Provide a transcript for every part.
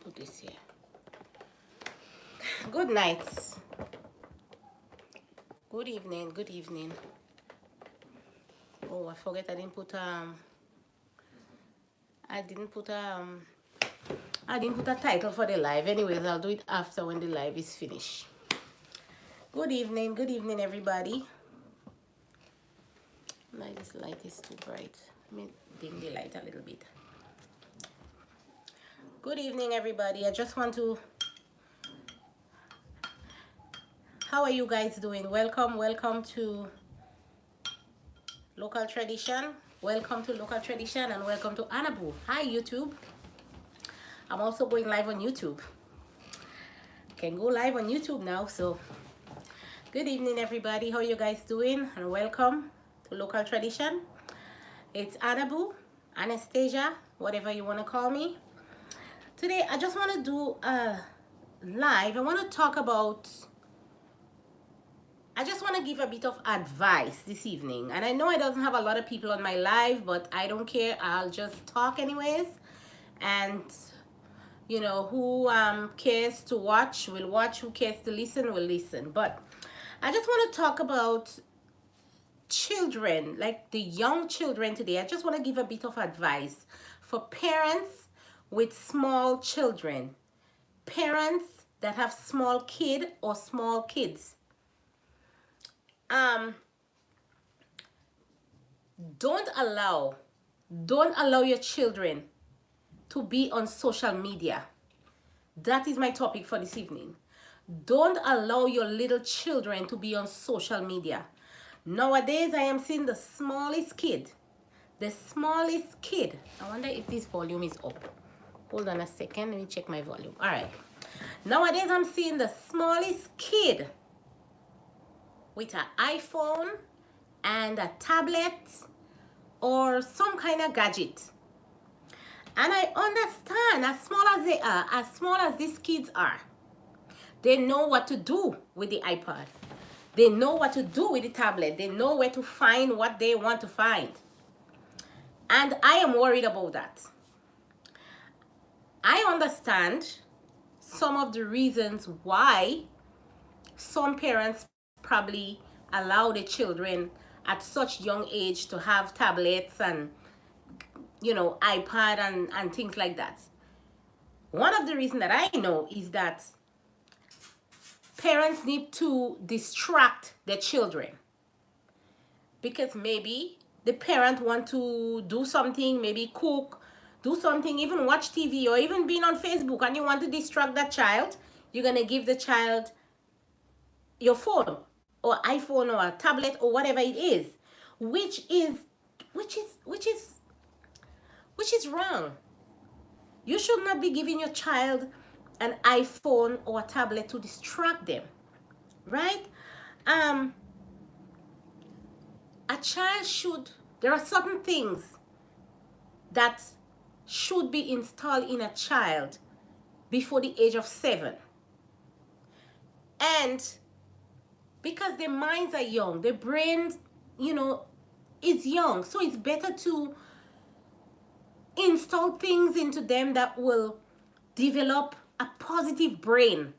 Put this here. Good night. Good evening. Good evening. Oh, I forget I didn't put I didn't put a title for the live. Anyways, I'll do it after when the live is finished. Good evening, everybody. My this light is too bright. Let me dim the light a little bit. Good evening, everybody. I just want to. How are you guys doing? Welcome to Local Tradition. Welcome to Local Tradition and welcome to Anabu. Hi, YouTube. I'm also going live on YouTube. Can go live on YouTube now. So, good evening, everybody. How are you guys doing? And welcome to Local Tradition. It's Anabu, Anastasia, whatever you want to call me. Today, I just want to do a live. I want to talk about. I just want to give a bit of advice this evening. And I know I doesn't have a lot of people on my live, but I don't care. I'll just talk anyways. And, you know, who cares to watch will watch. Who cares to listen will listen. But I just want to talk about children, like the young children today. I just want to give a bit of advice for parents with small children. Parents that have small kid or small kids. Don't allow your children to be on social media. That is my topic for this evening. Don't allow your little children to be on social media. Nowadays, I am seeing the smallest kid. I wonder if this volume is up. Hold on a second. Let me check my volume. All right. Nowadays, I'm seeing the smallest kid with an iPhone and a tablet or some kind of gadget. And I understand, as small as they are, as small as these kids are, they know what to do with the iPad. They know what to do with the tablet. They know where to find what they want to find. And I am worried about that. I understand some of the reasons why some parents probably allow the children at such young age to have tablets and, you know, iPad and things like that. One of the reasons that I know is that parents need to distract their children, because maybe the parent want to do something, maybe cook, do something, even watch TV or even being on Facebook, and you want to distract that child. You're going to give the child your phone or iPhone or a tablet or whatever it is, which is wrong. You should not be giving your child an iPhone or a tablet to distract them, right? A child should, there are certain things that should be installed in a child before the age of 7. And because their minds are young, their brains, you know, is young. So it's better to install things into them that will develop a positive brain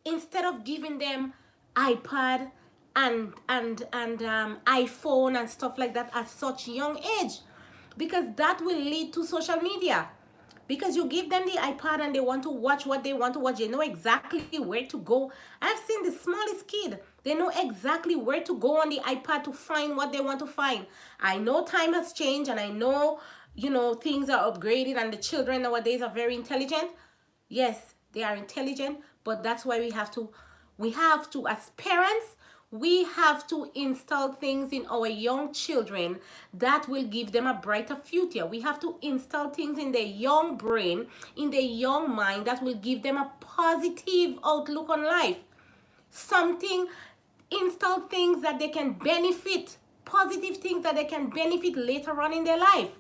instead of giving them iPad and iPhone and stuff like that at such young age, because that will lead to social media. Because you give them the iPad and they want to watch what they want to watch. They know exactly where to go. I've seen the smallest kid. They know exactly where to go on the iPad to find what they want to find. I know time has changed and I know, you know, things are upgraded and the children nowadays are very intelligent. Yes, they are intelligent, but that's why we have to, as parents, we have to install things in our young children that will give them a brighter future. We have to install things in their young brain, in their young mind, that will give them a positive outlook on life. Install things that they can benefit, positive things that they can benefit later on in their life.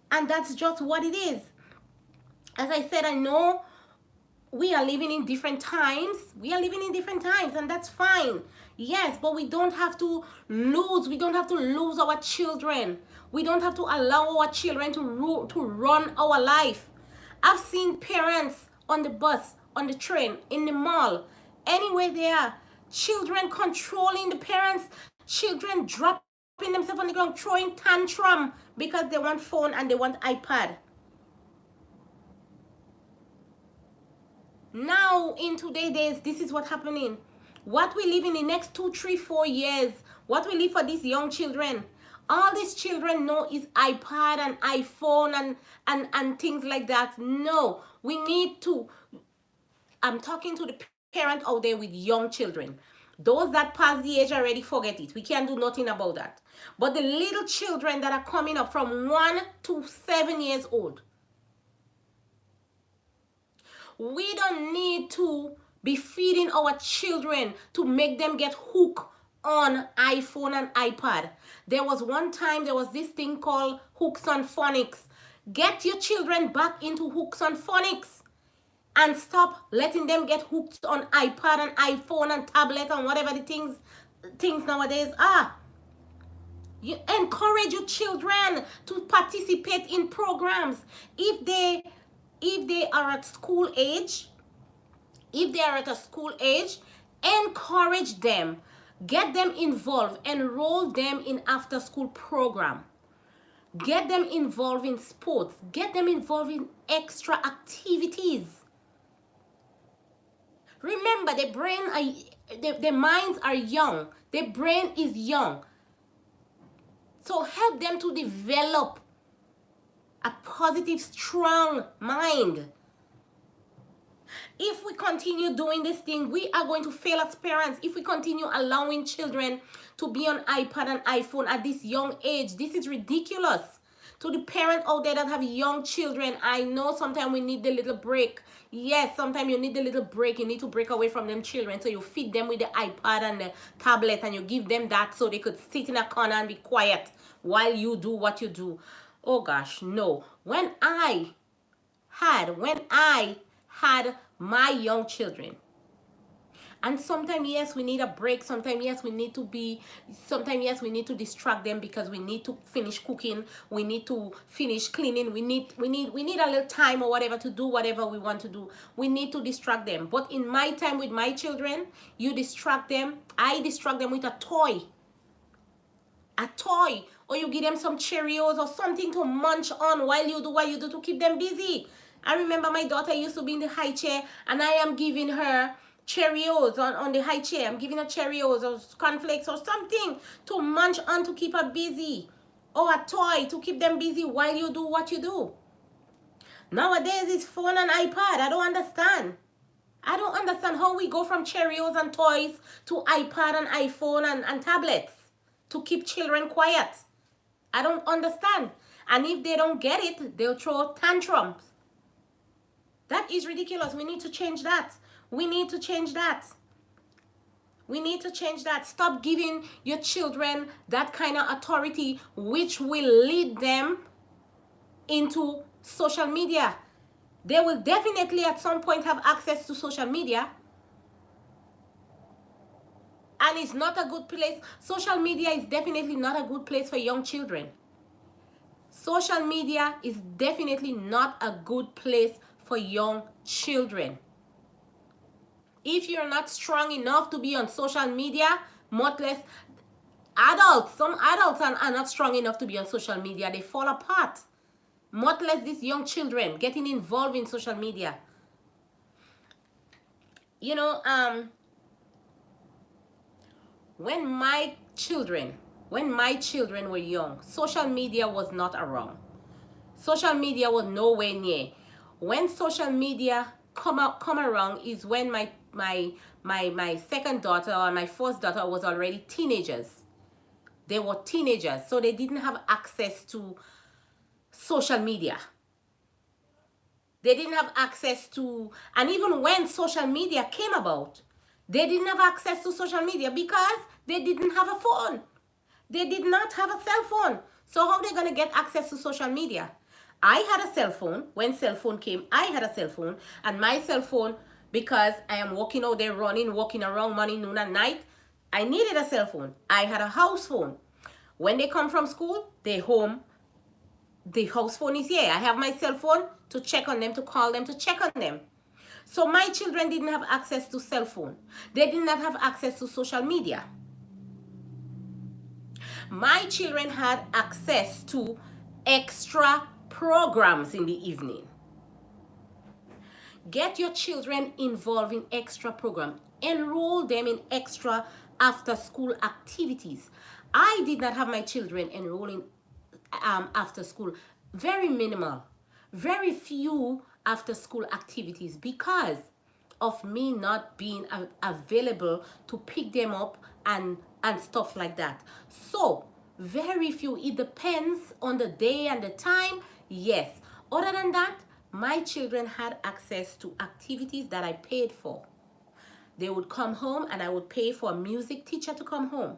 And that's just what it is. As I said, I know we are living in different times. And that's fine. Yes, but we don't have to lose our children. We don't have to allow our children to run our life. I've seen parents on the bus, on the train, in the mall, anywhere they are, children controlling the parents, children dropping themselves on the ground, throwing tantrum because they want phone and they want iPad. Now, in today's days, this is what's happening. What we live in the next 2, 3, 4 years, what we live for these young children, all these children know is iPad and iPhone and things like that. No, we need to, I'm talking to the parent out there with young children. Those that pass the age already, forget it. We can't do nothing about that. But the little children that are coming up from 1 to 7 years old, we don't need to be feeding our children to make them get hooked on iPhone and iPad. There was one time, there was this thing called Hooks on Phonics. Get your children back into Hooks on Phonics and stop letting them get hooked on iPad and iPhone and tablet and whatever the things nowadays are. You encourage your children to participate in programs. If they are at school age, encourage them, get them involved, enroll them in after school program, get them involved in sports, get them involved in extra activities. Remember, their minds are young, their brain is young, so help them to develop a positive, strong mind. If we continue doing this thing, we are going to fail as parents. If we continue allowing children to be on iPad and iPhone at this young age, this is ridiculous. To the parent out there that have young children, I know sometimes we need the little break. Yes, sometimes you need the little break. You need to break away from them children. So you feed them with the iPad and the tablet and you give them that so they could sit in a corner and be quiet while you do what you do. Oh gosh, no. When I had my young children, and sometimes, yes, we need a break. Sometimes, yes, we need to distract them because we need to finish cooking. We need to finish cleaning. We need a little time or whatever to do whatever we want to do. We need to distract them. But in my time with my children, you distract them. I distract them with a toy. Or you give them some Cheerios or something to munch on while you do what you do to keep them busy. I remember my daughter used to be in the high chair and I am giving her Cheerios on the high chair. I'm giving her Cheerios or cornflakes or something to munch on to keep her busy, or a toy to keep them busy while you do what you do. Nowadays it's phone and iPad. I don't understand how we go from Cheerios and toys to iPad and iPhone and tablets to keep children quiet. I don't understand. And if they don't get it, they'll throw tantrums. That is ridiculous. We need to change that. We need to change that. Stop giving your children that kind of authority which will lead them into social media. They will definitely at some point have access to social media. And it's not a good place. Social media is definitely not a good place for young children. Social media is definitely not a good place for young children. If you're not strong enough to be on social media, much less adults. Some adults are not strong enough to be on social media. They fall apart. Much less these young children getting involved in social media. You know, when my children were young, social media was not around. Social media was nowhere near. When social media come around is when my second daughter or my first daughter was already teenagers. They were teenagers, so they didn't have access to social media. They didn't have access to, and even when social media came about, they didn't have access to social media because they didn't have a phone. They did not have a cell phone. So how are they going to get access to social media? I had a cell phone. When cell phone came, I had a cell phone. And my cell phone, because I am walking out there running, walking around morning, noon, and night, I needed a cell phone. I had a house phone. When they come from school, they home. the house phone is here. I have my cell phone to check on them, to call them, to check on them. So my children didn't have access to cell phone. They did not have access to social media. My children had access to extra programs in the evening. Get your children involved in extra program. Enroll them in extra after school activities. I did not have my children enrolling after school. Very minimal. Very few after school activities because of me not being available to pick them up and stuff like that. So very few. It depends on the day and the time. Yes. Other than that, my children had access to activities that I paid for. They would come home and I would pay for a music teacher to come home.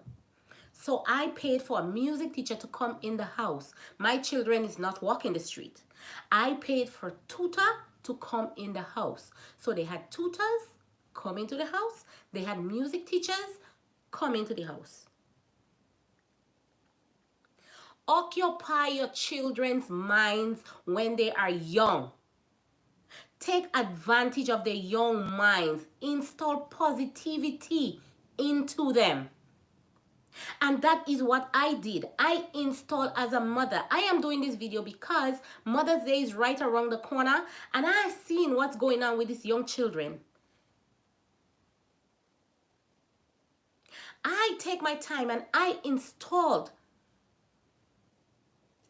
So I paid for a music teacher to come in the house. My children is not walking the street. I paid for tutor to come in the house. So they had tutors come into the house. They had music teachers come into the house. Occupy your children's minds when they are young. Take advantage of their young minds. Install positivity into them. And that is what I did. I installed as a mother. I am doing this video because Mother's Day is right around the corner and I've seen what's going on with these young children. I take my time and I installed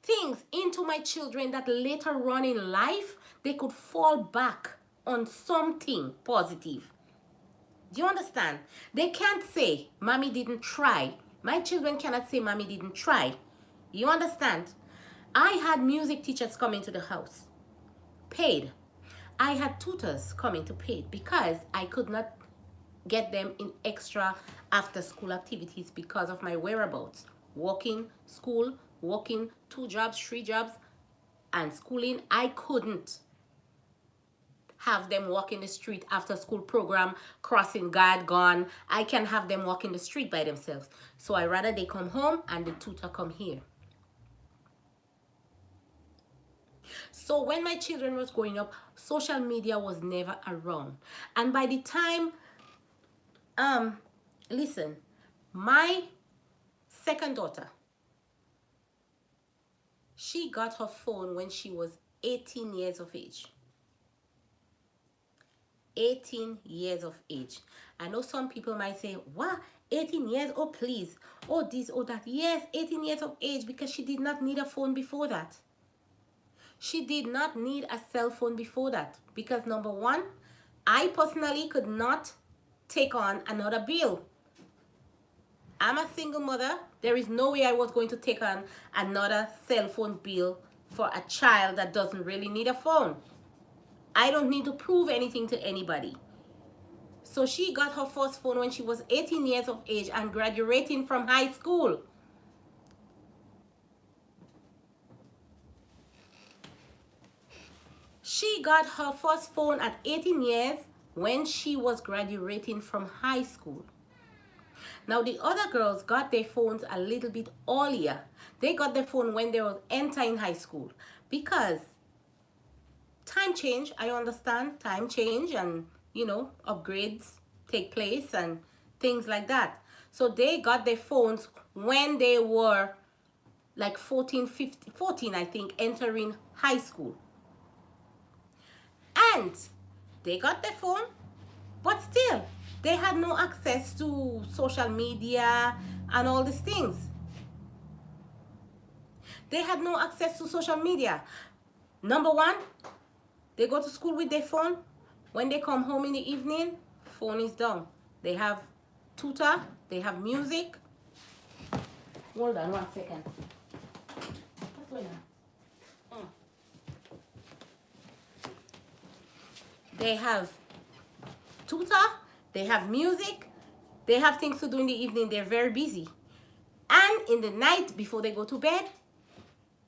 things into my children that later on in life, they could fall back on something positive. Do you understand? They can't say, Mommy didn't try. My children cannot say, Mommy didn't try. You understand? I had music teachers come into the house, paid. I had tutors coming to paid because I could not get them in extra after school activities because of my whereabouts. Working, school, working 2 jobs, 3 jobs, and schooling. I couldn't have them walk in the street after school program, crossing guard gone. I can have them walk in the street by themselves. So I rather they come home and the tutor come here. So when my children was growing up, social media was never around. And by the time, listen, my second daughter, she got her phone when she was 18 years of age. 18 years of age. I know some people might say, what? 18 years? Oh, please. Oh, this, oh, that. Yes, 18 years of age because she did not need a phone before that. She did not need a cell phone before that because number one, I personally could not take on another bill. I'm a single mother. There is no way I was going to take on another cell phone bill for a child that doesn't really need a phone. I don't need to prove anything to anybody. So she got her first phone when she was 18 years of age and graduating from high school. She got her first phone at 18 years when she was graduating from high school. Now the other girls got their phones a little bit earlier. They got their phone when they were entering high school because time change, I understand, time change and, you know, upgrades take place and things like that. So they got their phones when they were like 14, 15, 14, I think, entering high school. And they got their phone, but still, they had no access to social media and all these things. They had no access to social media. Number one, they go to school with their phone. When they come home in the evening, phone is down. They have tutor, they have music. Hold on 1 second. What's going on? They have tutor, they have music, they have things to do in the evening. They're very busy. And in the night, before they go to bed,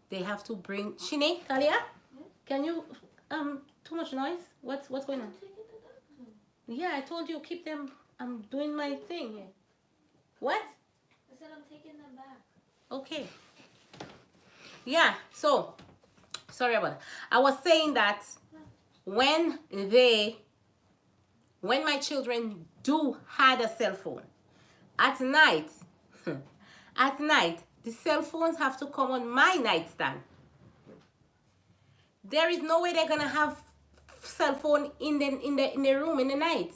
they have to bring... Shine, Talia, can you... too much noise. What's going on? Yeah, I told you keep them. I'm doing my thing here. What? I said I'm taking them back. Okay. Yeah. So sorry about that. I was saying that when my children do had a cell phone at night, at night, the cell phones have to come on my nightstand. There is no way they're gonna have cell phone in the room in the night.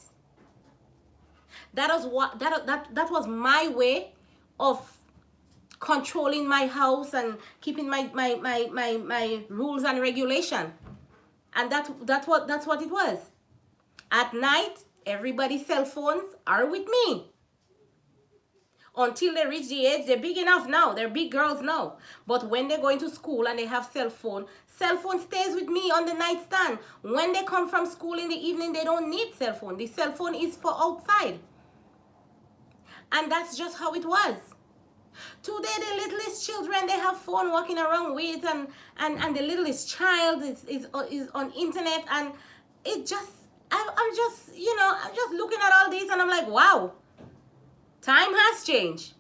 That was my way of controlling my house and keeping my rules and regulation. And that's what it was. At night, everybody's cell phones are with me. Until they reach the age, they're big enough now. They're big girls now. But when they go into school and they have cell phone stays with me on the nightstand. When they come from school in the evening, they don't need cell phone. The cell phone is for outside. And that's just how it was. Today, the littlest children, they have phone walking around with, and the littlest child is on internet, and it just, I'm just, I'm just looking at all these, and I'm like, wow, time has changed.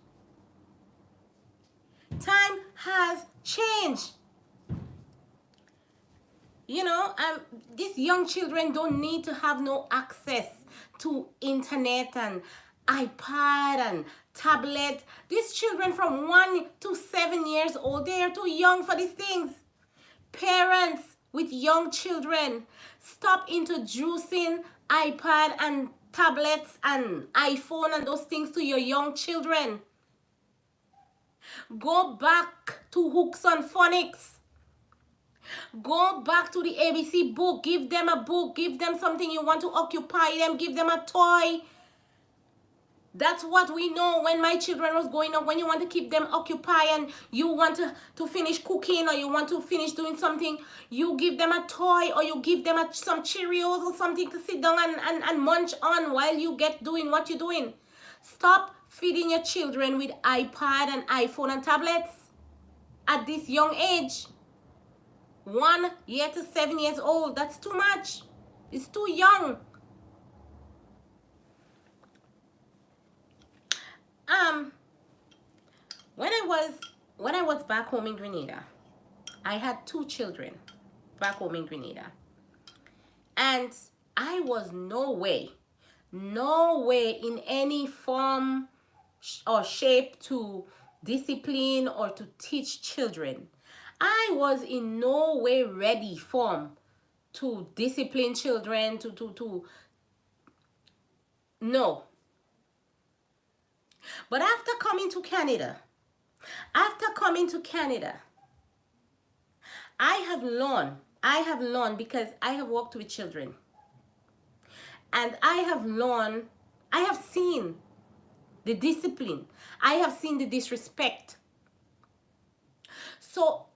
Time has changed. These young children don't need to have no access to internet and iPad and tablet. These children from 1 to 7 years old, they are too young for these things. Parents with young children, stop introducing iPad and tablets and iPhone and those things to your young children. Go back to hooks and phonics. Go back to the ABC book. Give them a book. Give them something you want to occupy them. Give them a toy. That's what we know when my children was growing up. When you want to keep them occupied and you want to finish cooking or you want to finish doing something, you give them a toy or you give them some Cheerios or something to sit down and munch on while you get doing what you're doing. Stop feeding your children with iPad and iPhone and tablets at this young age. 1 year to 7 years old. That's too much. It's too young. When I was back home in Grenada, I had 2 children back home in Grenada. And I was no way in any form or shape to discipline or to teach children. I was in no way ready form to discipline children, no. But after coming to Canada, I have learned because I have worked with children. And I have seen the discipline. I have seen the disrespect. So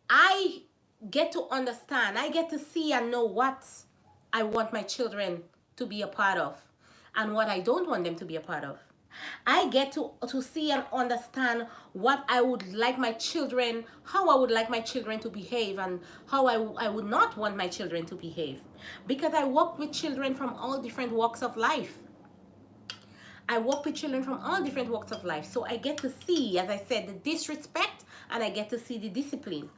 I get to understand, I get to see and know what I want my children to be a part of and what I don't want them to be a part of. I get to see and understand what I would like my children, how I would like my children to behave and how I would not want my children to behave. Because I work with children from all different walks of life. So I get to see, as I said, the disrespect and I get to see the discipline.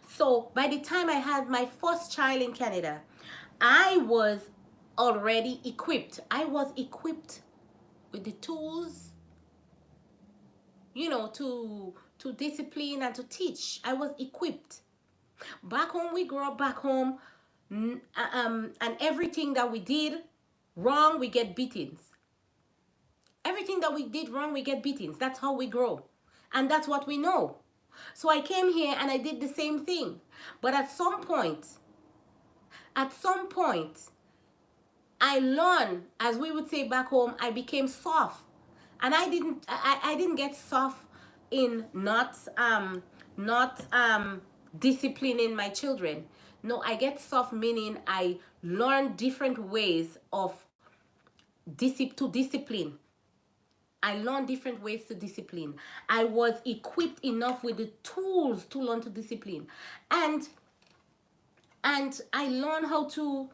So by the time I had my first child in Canada, I was already equipped. I was equipped with the tools, to discipline and to teach. I was equipped. Back home, we grew up back home, and everything that we did wrong, we get beatings. Everything that we did wrong, we get beatings. That's how we grow. And that's what we know. So I came here and I did the same thing. But at some point, I learned, as we would say back home, I became soft. And I didn't get soft in not disciplining my children. No, I get soft meaning I learned different ways of discipline. I learned different ways to discipline. I was equipped enough with the tools to learn to discipline. And I learned how to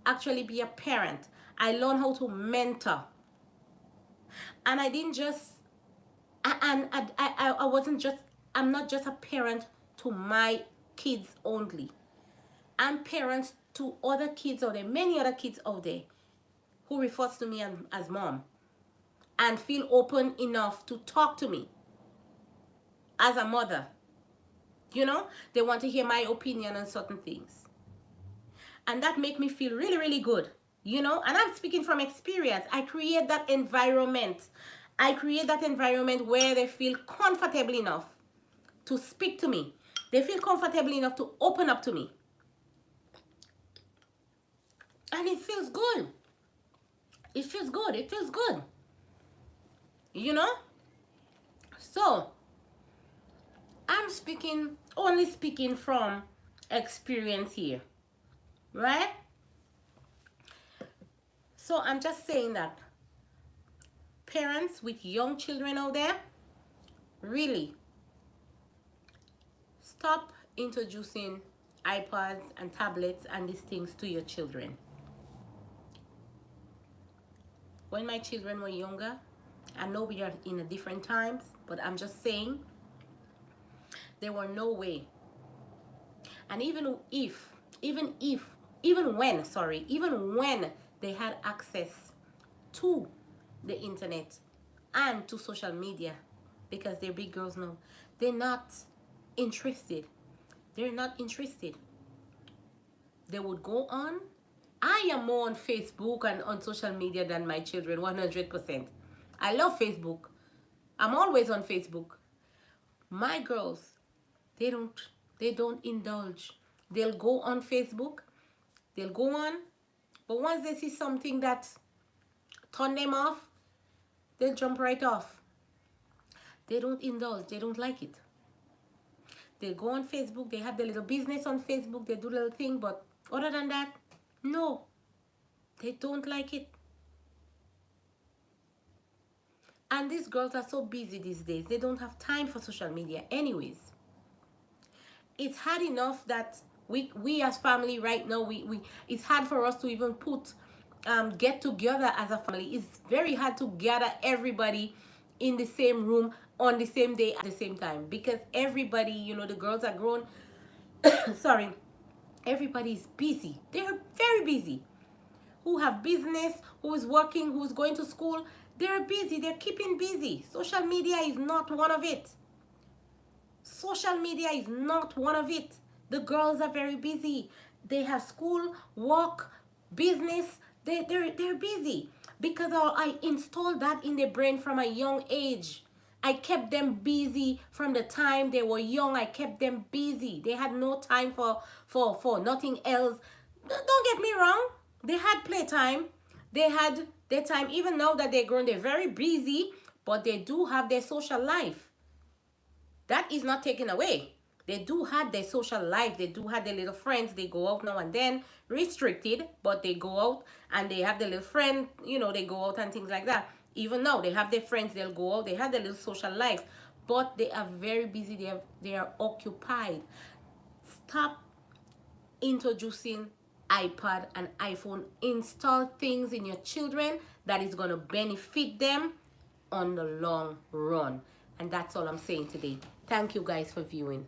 actually be a parent. I learned how to mentor. And I didn't just, and I wasn't just, I'm not just a parent to my kids only. I'm parents to other kids out there, many other kids out there who refers to me as mom and feel open enough to talk to me as a mother. You know, they want to hear my opinion on certain things. And that make me feel really, really good. You know, and I'm speaking from experience. I create that environment. I create that environment where they feel comfortable enough to speak to me. They feel comfortable enough to open up to me. And it feels good. It feels good. It feels good. You know? So, I'm only speaking from experience here. Right? So, I'm just saying that parents with young children out there, really, stop introducing iPads and tablets and these things to your children. When my children were younger, I know we are in a different times, but I'm just saying, there were no way. And even when they had access to the internet and to social media, because they're big girls now, they're not interested. They're not interested. They would go on. I am more on Facebook and on social media than my children, 100%. I love Facebook. I'm always on Facebook. My girls, they don't indulge. They'll go on Facebook. They'll go on. But once they see something that turn them off, they'll jump right off. They don't indulge. They don't like it. They go on Facebook. They have their little business on Facebook. They do little thing. But other than that, no. They don't like it. And these girls are so busy these days. They don't have time for social media anyways. It's hard enough that we as family right now, it's hard for us to even get together as a family. It's very hard to gather everybody in the same room on the same day at the same time, because everybody, you know, the girls are grown. Sorry, everybody is busy. They're very busy. Who have business, who is working, who's going to school, they're busy. They're keeping busy. Social media is not one of it. Social media is not one of it. The girls are very busy. They have school, work, business. They're busy because I installed that in their brain from a young age. I kept them busy from the time they were young. I kept them busy. They had no time for nothing else. Don't get me wrong. They had playtime. They had their time. Even now that they're grown, they're very busy, but they do have their social life. That is not taken away. They do have their social life. They do have their little friends. They go out now and then, restricted, but they go out and they have their little friend, you know, they go out and things like that. Even now, they have their friends, they'll go out, they have their little social life, but they are very busy. They are occupied. Stop introducing iPad and iPhone. Install things in your children that is going to benefit them on the long run. And that's all I'm saying today. Thank you guys for viewing.